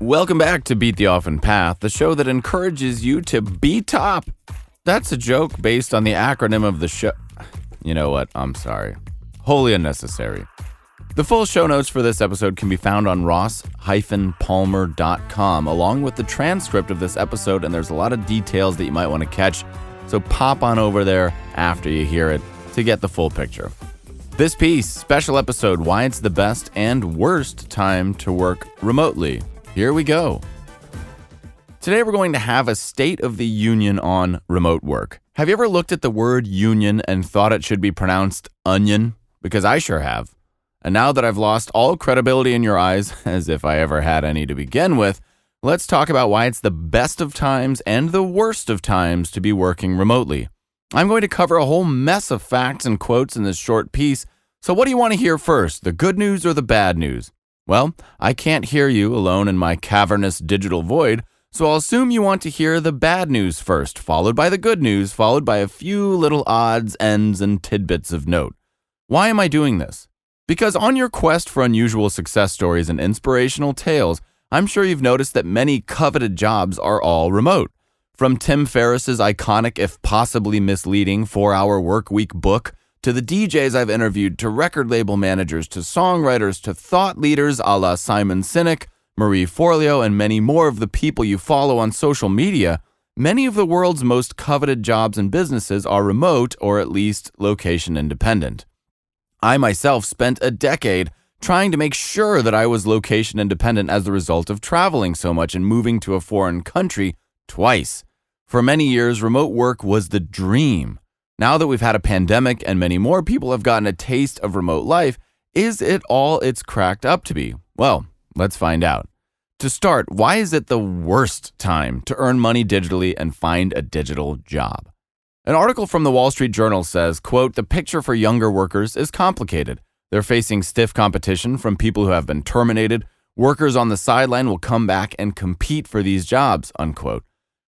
Welcome back to Beat the Often Path, the show that encourages you to be top. That's a joke based on the acronym of the show. You know what? I'm sorry. Wholly unnecessary. The full show notes for this episode can be found on ross-palmer.com, along with the transcript of this episode, and there's a lot of details that you might want to catch, so pop on over there after you hear it to get the full picture. This piece, special episode, why it's the best and worst time to work remotely. Here we go. Today we're going to have a State of the Union on remote work. Have you ever looked at the word union and thought it should be pronounced onion? Because I sure have. And now that I've lost all credibility in your eyes, as if I ever had any to begin with, let's talk about why it's the best of times and the worst of times to be working remotely. I'm going to cover a whole mess of facts and quotes in this short piece, so what do you want to hear first, the good news or the bad news? Well, I can't hear you alone in my cavernous digital void, so I'll assume you want to hear the bad news first, followed by the good news, followed by a few little odds, ends, and tidbits of note. Why am I doing this? Because on your quest for unusual success stories and inspirational tales, I'm sure you've noticed that many coveted jobs are all remote. From Tim Ferriss's iconic, if possibly misleading, 4-Hour Workweek book, to the DJs I've interviewed, to record label managers, to songwriters, to thought leaders a la Simon Sinek, Marie Forleo, and many more of the people you follow on social media, many of the world's most coveted jobs and businesses are remote or at least location independent. I myself spent a decade trying to make sure that I was location independent as a result of traveling so much and moving to a foreign country twice. For many years, remote work was the dream. Now that we've had a pandemic and many more people have gotten a taste of remote life, is it all it's cracked up to be? Well, let's find out. To start, why is it the worst time to earn money digitally and find a digital job? An article from the Wall Street Journal says, quote, the picture for younger workers is complicated. They're facing stiff competition from people who have been terminated. Workers on the sideline will come back and compete for these jobs, unquote.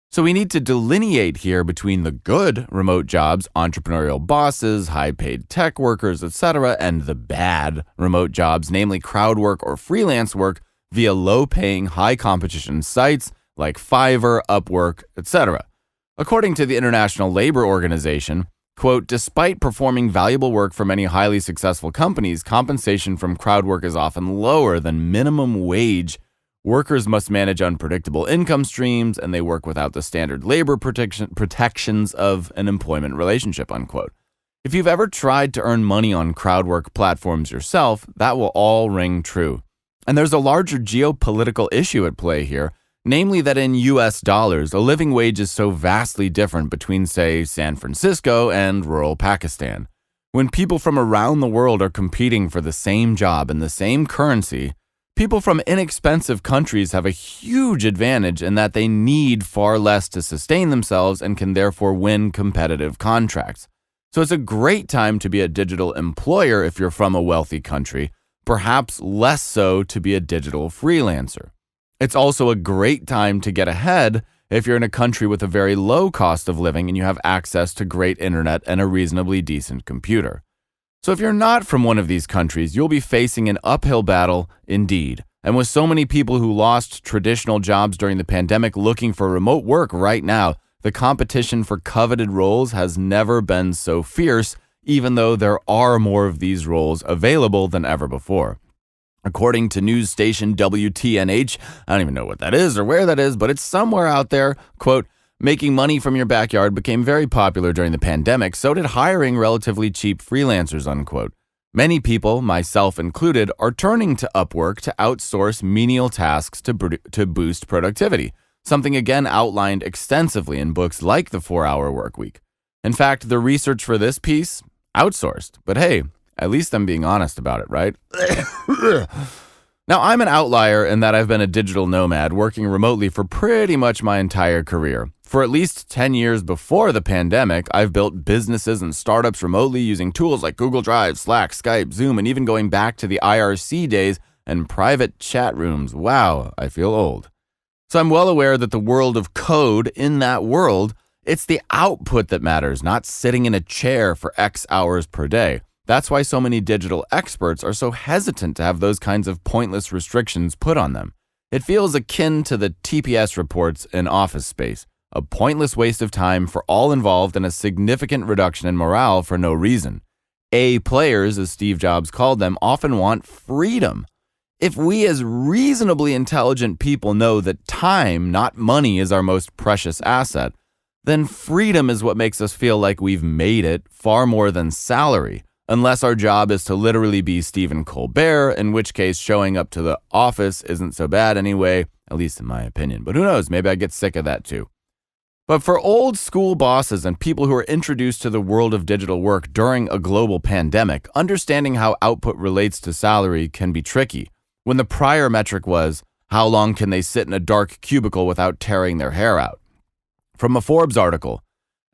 So we need to delineate here between the good remote jobs, entrepreneurial bosses, high-paid tech workers, etc., and the bad remote jobs, namely crowd work or freelance work via low-paying, high-competition sites like Fiverr, Upwork, etc. According to the International Labor Organization, quote, despite performing valuable work for many highly successful companies, compensation from crowd work is often lower than minimum wage. Workers must manage unpredictable income streams, and they work without the standard labor protections of an employment relationship, unquote. If you've ever tried to earn money on crowd work platforms yourself, that will all ring true. And there's a larger geopolitical issue at play here, namely that in US dollars, a living wage is so vastly different between, say, San Francisco and rural Pakistan. When people from around the world are competing for the same job in the same currency, people from inexpensive countries have a huge advantage in that they need far less to sustain themselves and can therefore win competitive contracts. So it's a great time to be a digital employer if you're from a wealthy country, perhaps less so to be a digital freelancer. It's also a great time to get ahead if you're in a country with a very low cost of living and you have access to great internet and a reasonably decent computer. So if you're not from one of these countries, you'll be facing an uphill battle indeed. And with so many people who lost traditional jobs during the pandemic looking for remote work right now, the competition for coveted roles has never been so fierce, even though there are more of these roles available than ever before. According to news station WTNH, I don't even know what that is or where that is, but it's somewhere out there, quote, making money from your backyard became very popular during the pandemic, so did hiring relatively cheap freelancers, unquote. Many people, myself included, are turning to Upwork to outsource menial tasks to boost productivity, something again outlined extensively in books like The 4-Hour Workweek. In fact, the research for this piece, outsourced, but hey, at least I'm being honest about it, right? Now, I'm an outlier in that I've been a digital nomad working remotely for pretty much my entire career. For at least 10 years before the pandemic, I've built businesses and startups remotely using tools like Google Drive, Slack, Skype, Zoom, and even going back to the IRC days and private chat rooms. Wow, I feel old. So I'm well aware that the world of code, in that world, it's the output that matters, not sitting in a chair for X hours per day. That's why so many digital experts are so hesitant to have those kinds of pointless restrictions put on them. It feels akin to the TPS reports in Office Space, a pointless waste of time for all involved and a significant reduction in morale for no reason. A players, as Steve Jobs called them, often want freedom. If we as reasonably intelligent people know that time, not money, is our most precious asset, then freedom is what makes us feel like we've made it, far more than salary, unless our job is to literally be Stephen Colbert, in which case showing up to the office isn't so bad anyway, at least in my opinion. But who knows, maybe I get sick of that too. But for old school bosses and people who are introduced to the world of digital work during a global pandemic, understanding how output relates to salary can be tricky, when the prior metric was, how long can they sit in a dark cubicle without tearing their hair out? From a Forbes article,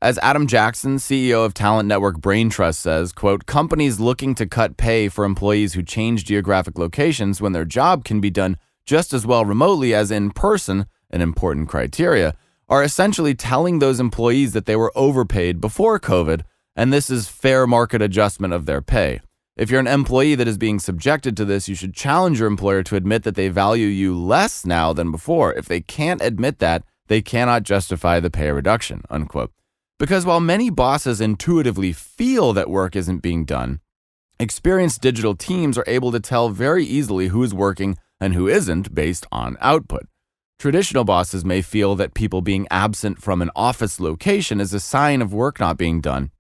as Adam Jackson, CEO of talent network Brain Trust says, quote, companies looking to cut pay for employees who change geographic locations when their job can be done just as well remotely as in person, an important criteria, are essentially telling those employees that they were overpaid before COVID, and this is fair market adjustment of their pay. If you're an employee that is being subjected to this, you should challenge your employer to admit that they value you less now than before. If they can't admit that, they cannot justify the pay reduction, unquote. Because while many bosses intuitively feel that work isn't being done, experienced digital teams are able to tell very easily who is working and who isn't based on output. Traditional bosses may feel that people being absent from an office location is a sign of work not being done,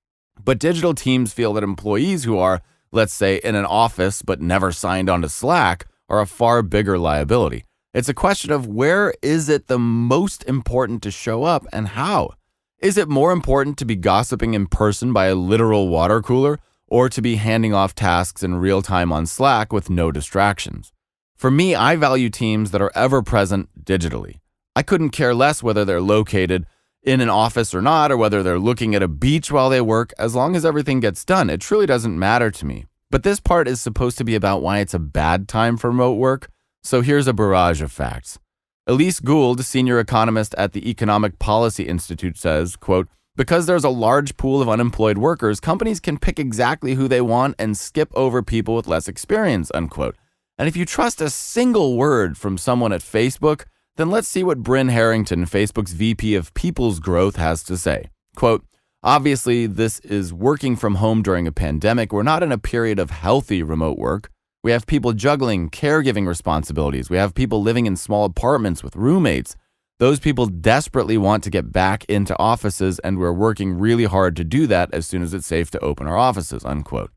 but digital teams feel that employees who are, let's say, in an office but never signed onto Slack are a far bigger liability. It's a question of where is it the most important to show up and how? Is it more important to be gossiping in person by a literal water cooler or to be handing off tasks in real time on Slack with no distractions? For me, I value teams that are ever present digitally. I couldn't care less whether they're located in an office or not, or whether they're looking at a beach while they work, as long as everything gets done. It truly doesn't matter to me. But this part is supposed to be about why it's a bad time for remote work. So here's a barrage of facts. Elise Gould, senior economist at the Economic Policy Institute, says, quote, because there's a large pool of unemployed workers, companies can pick exactly who they want and skip over people with less experience, unquote. And if you trust a single word from someone at Facebook, then let's see what Bryn Harrington, Facebook's VP of People's Growth, has to say. Quote, obviously, this is working from home during a pandemic. We're not in a period of healthy remote work. We have people juggling caregiving responsibilities. We have people living in small apartments with roommates. Those people desperately want to get back into offices, and we're working really hard to do that as soon as it's safe to open our offices, unquote.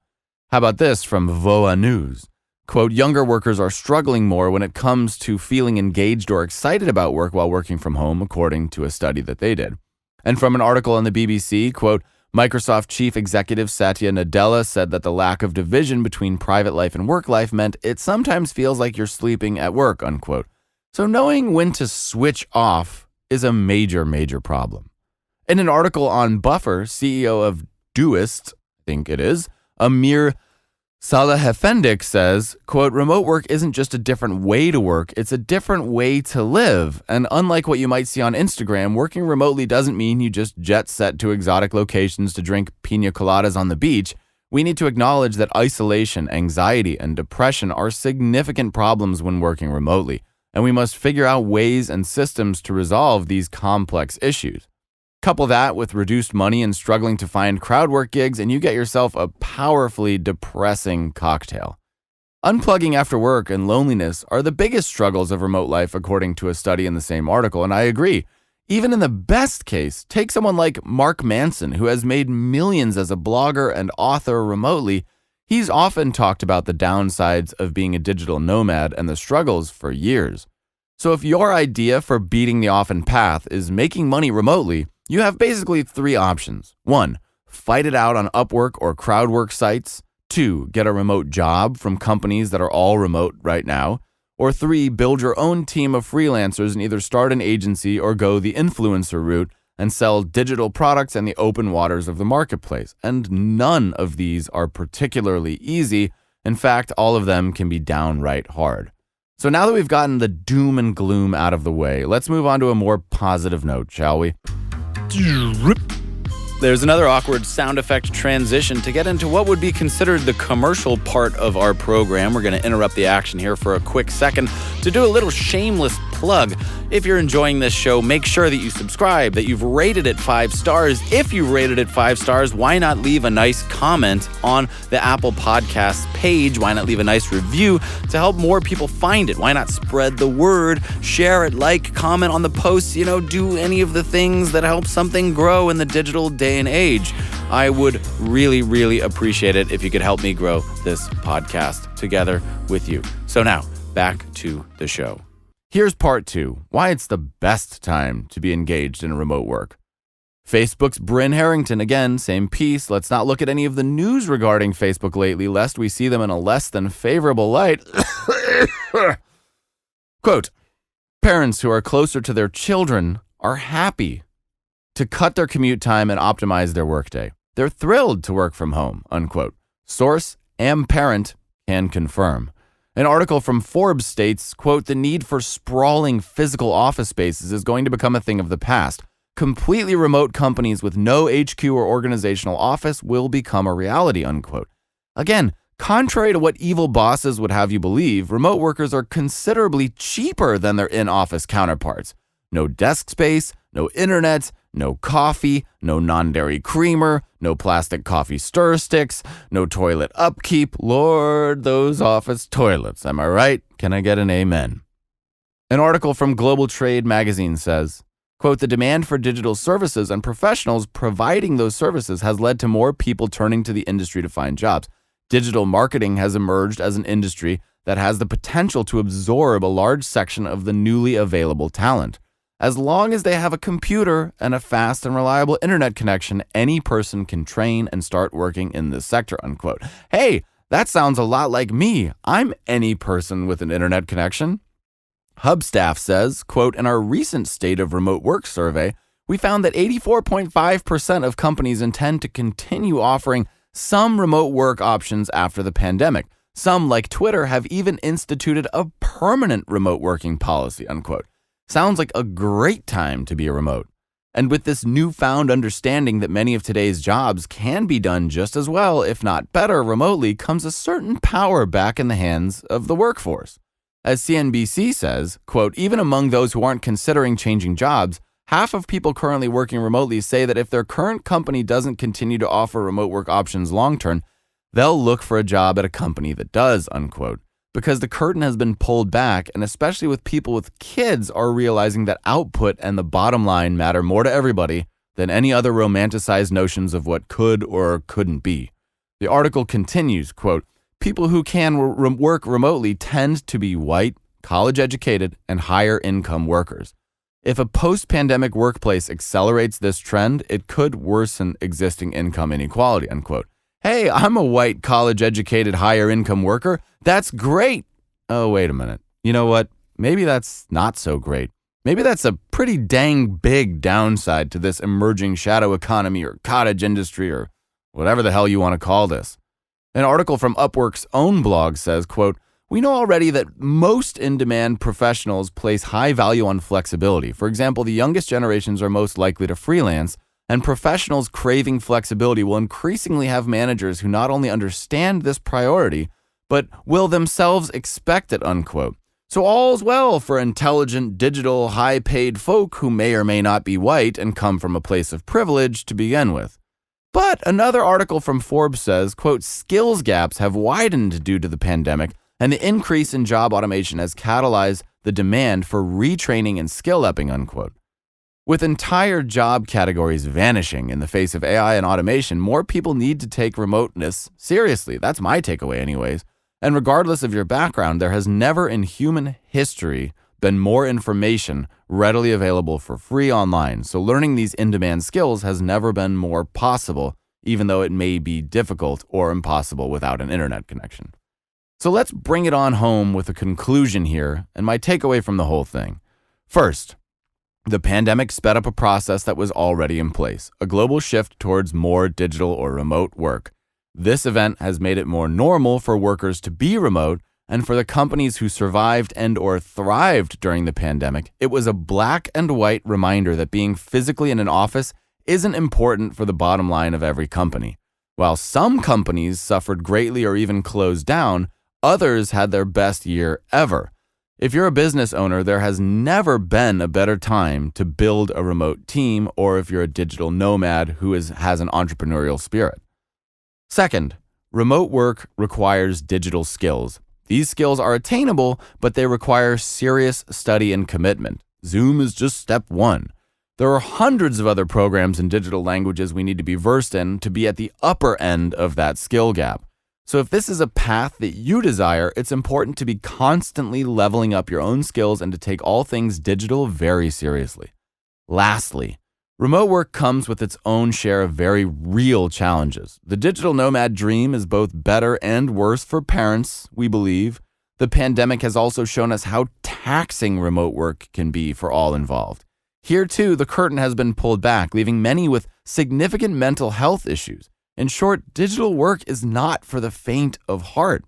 How about this from VOA News? Quote, younger workers are struggling more when it comes to feeling engaged or excited about work while working from home, according to a study that they did. And from an article on the BBC, quote, Microsoft chief executive Satya Nadella said that the lack of division between private life and work life meant it sometimes feels like you're sleeping at work, unquote. So knowing when to switch off is a major, major problem. In an article on Buffer, CEO of Doist, I think it is, Amir Salahefendik says, quote, remote work isn't just a different way to work, it's a different way to live. And unlike what you might see on Instagram, working remotely doesn't mean you just jet set to exotic locations to drink pina coladas on the beach. We need to acknowledge that isolation, anxiety, and depression are significant problems when working remotely, and we must figure out ways and systems to resolve these complex issues. Couple that with reduced money and struggling to find crowd work gigs, and you get yourself a powerfully depressing cocktail. Unplugging after work and loneliness are the biggest struggles of remote life, according to a study in the same article, and I agree. Even in the best case, take someone like Mark Manson, who has made millions as a blogger and author remotely. He's often talked about the downsides of being a digital nomad and the struggles for years. So if your idea for beating the often path is making money remotely, you have basically three options. 1, fight it out on Upwork or crowdwork sites. 2, get a remote job from companies that are all remote right now. Or 3, build your own team of freelancers and either start an agency or go the influencer route and sell digital products in the open waters of the marketplace. And none of these are particularly easy. In fact, all of them can be downright hard. So now that we've gotten the doom and gloom out of the way, let's move on to a more positive note, shall we? There's another awkward sound effect transition to get into what would be considered the commercial part of our program. We're going to interrupt the action here for a quick second to do a little shameless plug. If you're enjoying this show, make sure that you subscribe, that you've rated it 5 stars. If you've rated it 5 stars, why not leave a nice comment on the Apple Podcasts page? Why not leave a nice review to help more people find it? Why not spread the word, share it, like, comment on the posts, do any of the things that help something grow in the digital day and age. I would really, really appreciate it if you could help me grow this podcast together with you. So now, back to the show. Here's part 2, why it's the best time to be engaged in remote work. Facebook's Bryn Harrington, again, same piece. Let's not look at any of the news regarding Facebook lately, lest we see them in a less than favorable light. Quote, parents who are closer to their children are happy to cut their commute time and optimize their workday. They're thrilled to work from home, unquote. Source, parent can confirm. An article from Forbes states, quote, the need for sprawling physical office spaces is going to become a thing of the past. Completely remote companies with no HQ or organizational office will become a reality, unquote. Again, contrary to what evil bosses would have you believe, remote workers are considerably cheaper than their in-office counterparts. No desk space, no internet, no coffee, no non-dairy creamer, no plastic coffee stir sticks, no toilet upkeep. Lord, those office toilets, am I right? Can I get an amen? An article from Global Trade magazine says, quote, the demand for digital services and professionals providing those services has led to more people turning to the industry to find jobs. Digital marketing has emerged as an industry that has the potential to absorb a large section of the newly available talent. As long as they have a computer and a fast and reliable internet connection, any person can train and start working in this sector, unquote. Hey, that sounds a lot like me. I'm any person with an internet connection. Hubstaff says, quote, in our recent State of Remote Work survey, we found that 84.5% of companies intend to continue offering some remote work options after the pandemic. Some, like Twitter, have even instituted a permanent remote working policy, unquote. Sounds like a great time to be a remote. And with this newfound understanding that many of today's jobs can be done just as well, if not better, remotely, comes a certain power back in the hands of the workforce. As CNBC says, quote, even among those who aren't considering changing jobs, half of people currently working remotely say that if their current company doesn't continue to offer remote work options long-term, they'll look for a job at a company that does, unquote. Because the curtain has been pulled back, and especially with people with kids are realizing that output and the bottom line matter more to everybody than any other romanticized notions of what could or couldn't be. The article continues, quote, people who can work remotely tend to be white, college-educated, and higher-income workers. If a post-pandemic workplace accelerates this trend, it could worsen existing income inequality, unquote. Hey, I'm a white, college-educated, higher-income worker. That's great. Oh, wait a minute. You know what? Maybe that's not so great. Maybe that's a pretty dang big downside to this emerging shadow economy or cottage industry or whatever the hell you want to call this. An article from Upwork's own blog says, quote, we know already that most in-demand professionals place high value on flexibility. For example, the youngest generations are most likely to freelance, and professionals craving flexibility will increasingly have managers who not only understand this priority, but will themselves expect it, unquote. So all's well for intelligent, digital, high-paid folk who may or may not be white and come from a place of privilege to begin with. But another article from Forbes says, quote, skills gaps have widened due to the pandemic, and the increase in job automation has catalyzed the demand for retraining and skill-upping, unquote. With entire job categories vanishing in the face of AI and automation, more people need to take remoteness seriously. That's my takeaway anyways. And regardless of your background, there has never in human history been more information readily available for free online. So learning these in-demand skills has never been more possible, even though it may be difficult or impossible without an internet connection. So let's bring it on home with a conclusion here and my takeaway from the whole thing. First, the pandemic sped up a process that was already in place, a global shift towards more digital or remote work. This event has made it more normal for workers to be remote, and for the companies who survived and or thrived during the pandemic, it was a black and white reminder that being physically in an office isn't important for the bottom line of every company. While some companies suffered greatly or even closed down, others had their best year ever. If you're a business owner, there has never been a better time to build a remote team, or if you're a digital nomad who has an entrepreneurial spirit. Second, remote work requires digital skills. These skills are attainable, but they require serious study and commitment. Zoom is just step one. There are hundreds of other programs and digital languages we need to be versed in to be at the upper end of that skill gap. So if this is a path that you desire, it's important to be constantly leveling up your own skills and to take all things digital very seriously. Lastly, remote work comes with its own share of very real challenges. The digital nomad dream is both better and worse for parents, we believe. The pandemic has also shown us how taxing remote work can be for all involved. Here too, the curtain has been pulled back, leaving many with significant mental health issues. In short, digital work is not for the faint of heart.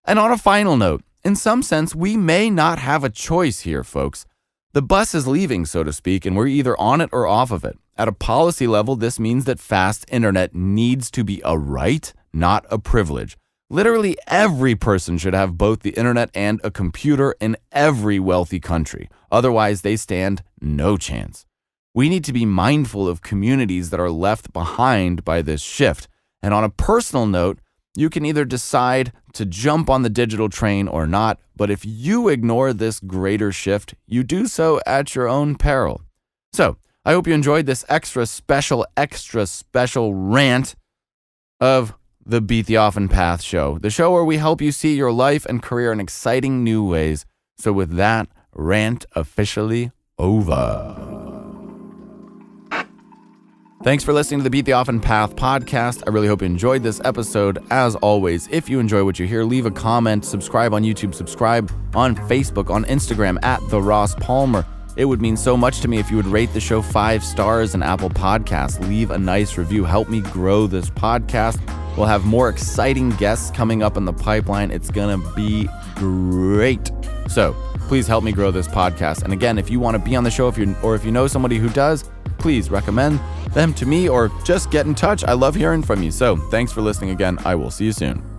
And on a final note, in some sense, we may not have a choice here, folks. The bus is leaving, so to speak, and we're either on it or off of it. At a policy level, this means that fast internet needs to be a right, not a privilege. Literally every person should have both the internet and a computer in every wealthy country. Otherwise, they stand no chance. We need to be mindful of communities that are left behind by this shift. And on a personal note, you can either decide to jump on the digital train or not, but if you ignore this greater shift, you do so at your own peril. So, I hope you enjoyed this extra special rant of the Beat the Often Path show, the show where we help you see your life and career in exciting new ways. So with that, rant officially over. Thanks for listening to the Beat the Often Path podcast. I really hope you enjoyed this episode. As always, if you enjoy what you hear, leave a comment, subscribe on YouTube, subscribe on Facebook, on Instagram at The Ross Palmer. It would mean so much to me if you would rate the show 5 stars in Apple Podcasts. Leave a nice review. Help me grow this podcast. We'll have more exciting guests coming up in the pipeline. It's going to be great. So please help me grow this podcast. And again, if you want to be on the show, if you know somebody who does, please recommend them to me or just get in touch. I love hearing from you. So thanks for listening again. I will see you soon.